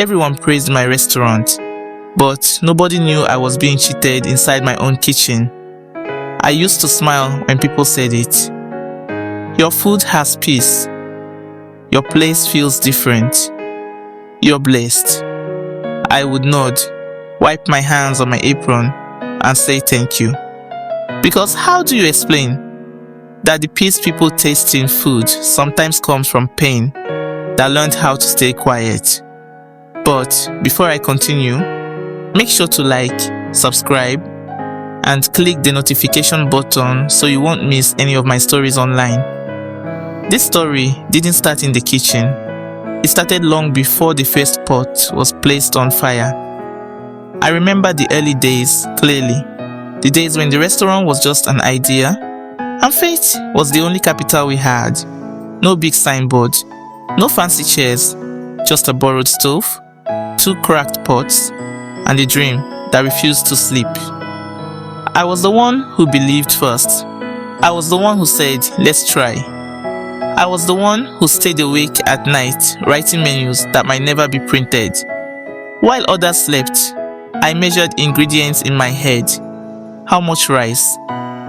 Everyone praised my restaurant, but nobody knew I was being cheated inside my own kitchen. I used to smile when people said it. Your food has peace. Your place feels different. You're blessed. I would nod, wipe my hands on my apron, and say thank you. Because how do you explain that the peace people taste in food sometimes comes from pain that learned how to stay quiet? But before I continue, make sure to like, subscribe, and click the notification button so you won't miss any of my stories online. This story didn't start in the kitchen. It started long before the first pot was placed on fire. I remember the early days clearly. The days when the restaurant was just an idea and faith was the only capital we had. No big signboard, no fancy chairs, just a borrowed stove, 2 cracked pots, and a dream that refused to sleep. I was the one who believed first. I was the one who said, let's try. I was the one who stayed awake at night writing menus that might never be printed. While others slept, I measured ingredients in my head. How much rice,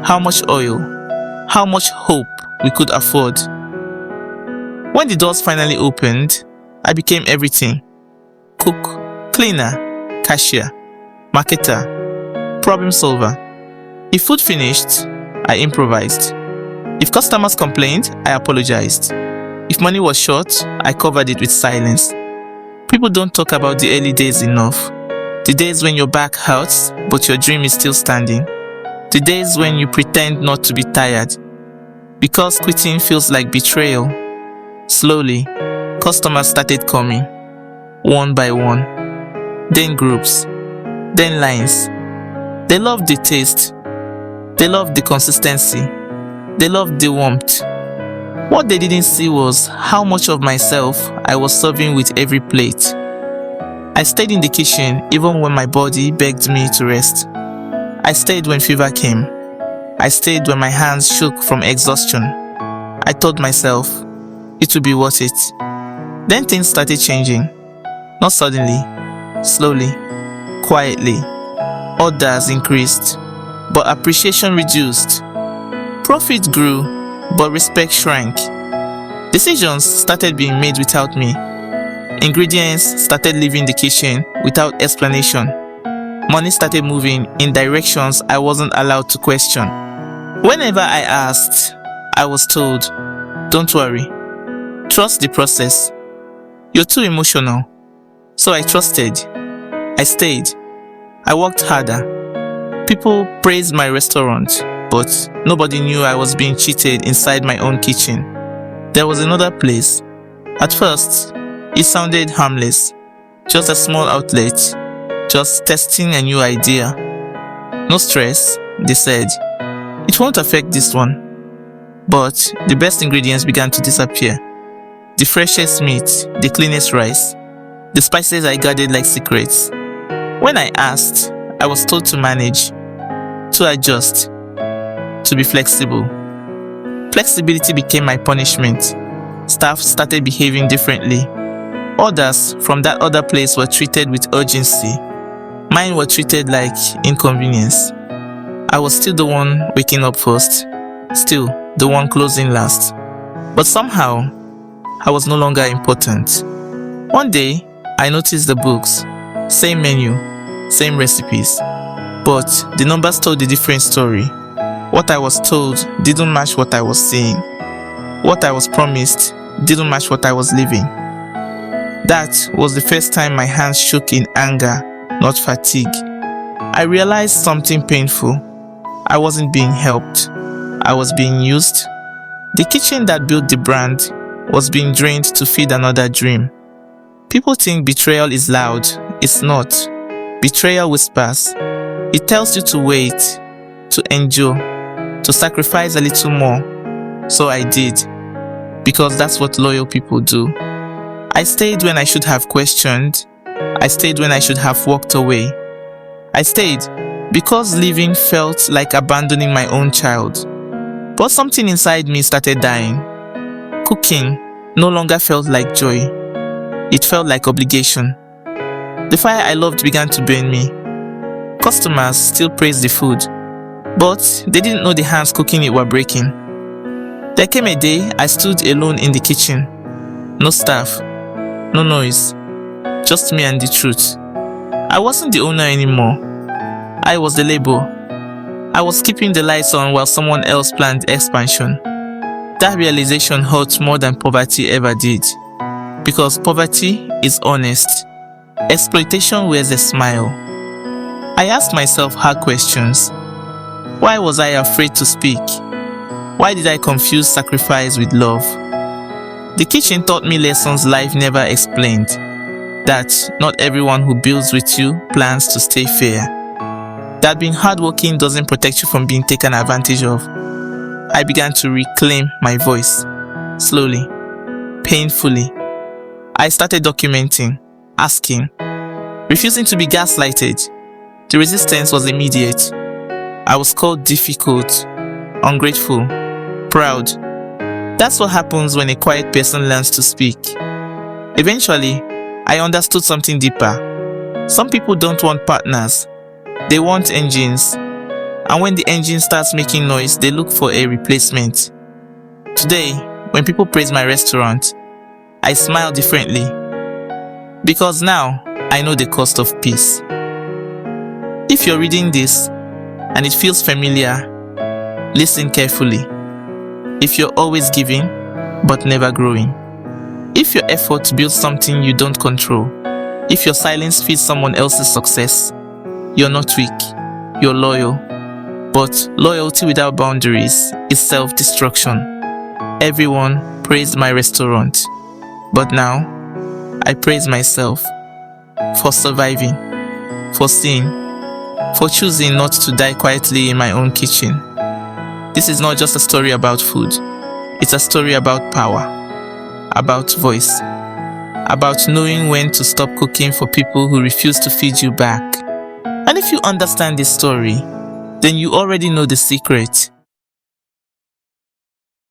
how much oil, how much hope we could afford. When the doors finally opened, I became everything. Cook, cleaner, cashier, marketer, problem solver. If food finished, I improvised. If customers complained, I apologized. If money was short, I covered it with silence. People don't talk about the early days enough. The days when your back hurts, but your dream is still standing. The days when you pretend not to be tired, because quitting feels like betrayal. Slowly, customers started coming, one by one. Then groups, then lines. They loved the taste. They loved the consistency. They loved the warmth. What they didn't see was how much of myself I was serving with every plate. I stayed in the kitchen even when my body begged me to rest. I stayed when fever came. I stayed when my hands shook from exhaustion. I told myself it would be worth it. Then things started changing. Not suddenly, slowly, quietly. Orders increased, but appreciation reduced. Profit grew, but respect shrank. Decisions started being made without me. Ingredients started leaving the kitchen without explanation. Money started moving in directions I wasn't allowed to question. Whenever I asked, I was told, don't worry, trust the process. You're too emotional. So I trusted. I stayed. I worked harder. People praised my restaurant, but nobody knew I was being cheated inside my own kitchen. There was another place. At first, it sounded harmless. Just a small outlet. Just testing a new idea. No stress, they said. It won't affect this one. But the best ingredients began to disappear. The freshest meat, the cleanest rice, the spices I guarded like secrets. When I asked, I was told to manage, to adjust, to be flexible. Flexibility became my punishment. Staff started behaving differently. Orders from that other place were treated with urgency. Mine were treated like inconvenience. I was still the one waking up first, still the one closing last. But somehow, I was no longer important. One day, I noticed the books, same menu, same recipes, but the numbers told a different story. What I was told didn't match what I was seeing. What I was promised didn't match what I was living. That was the first time my hands shook in anger, not fatigue. I realized something painful. I wasn't being helped. I was being used. The kitchen that built the brand was being drained to feed another dream. People think betrayal is loud. It's not. Betrayal whispers. It tells you to wait, to endure, to sacrifice a little more. So I did, because that's what loyal people do. I stayed when I should have questioned. I stayed when I should have walked away. I stayed because leaving felt like abandoning my own child. But something inside me started dying. Cooking no longer felt like joy. It felt like obligation. The fire I loved began to burn me. Customers still praised the food, but they didn't know the hands cooking it were breaking. There came a day I stood alone in the kitchen. No staff, no noise, just me and the truth. I wasn't the owner anymore. I was the labor. I was keeping the lights on while someone else planned expansion. That realization hurt more than poverty ever did. Because poverty is honest. Exploitation wears a smile. I asked myself hard questions. Why was I afraid to speak? Why did I confuse sacrifice with love? The kitchen taught me lessons life never explained. That not everyone who builds with you plans to stay fair. That being hardworking doesn't protect you from being taken advantage of. I began to reclaim my voice. Slowly, painfully. I started documenting, asking, refusing to be gaslighted. The resistance was immediate. I was called difficult, ungrateful, proud. That's what happens when a quiet person learns to speak. Eventually, I understood something deeper. Some people don't want partners. They want engines. And when the engine starts making noise, they look for a replacement. Today, when people praise my restaurant, I smile differently. Because now, I know the cost of peace. If you're reading this, and it feels familiar, listen carefully. If you're always giving, but never growing. If your effort builds something you don't control. If your silence feeds someone else's success, you're not weak, you're loyal. But loyalty without boundaries is self-destruction. Everyone praised my restaurant, but now I praise myself for surviving, for seeing, for choosing not to die quietly in my own kitchen. This is not just a story about food. It's a story about power, about voice, about knowing when to stop cooking for people who refuse to feed you back. And if you understand this story, then you already know the secret.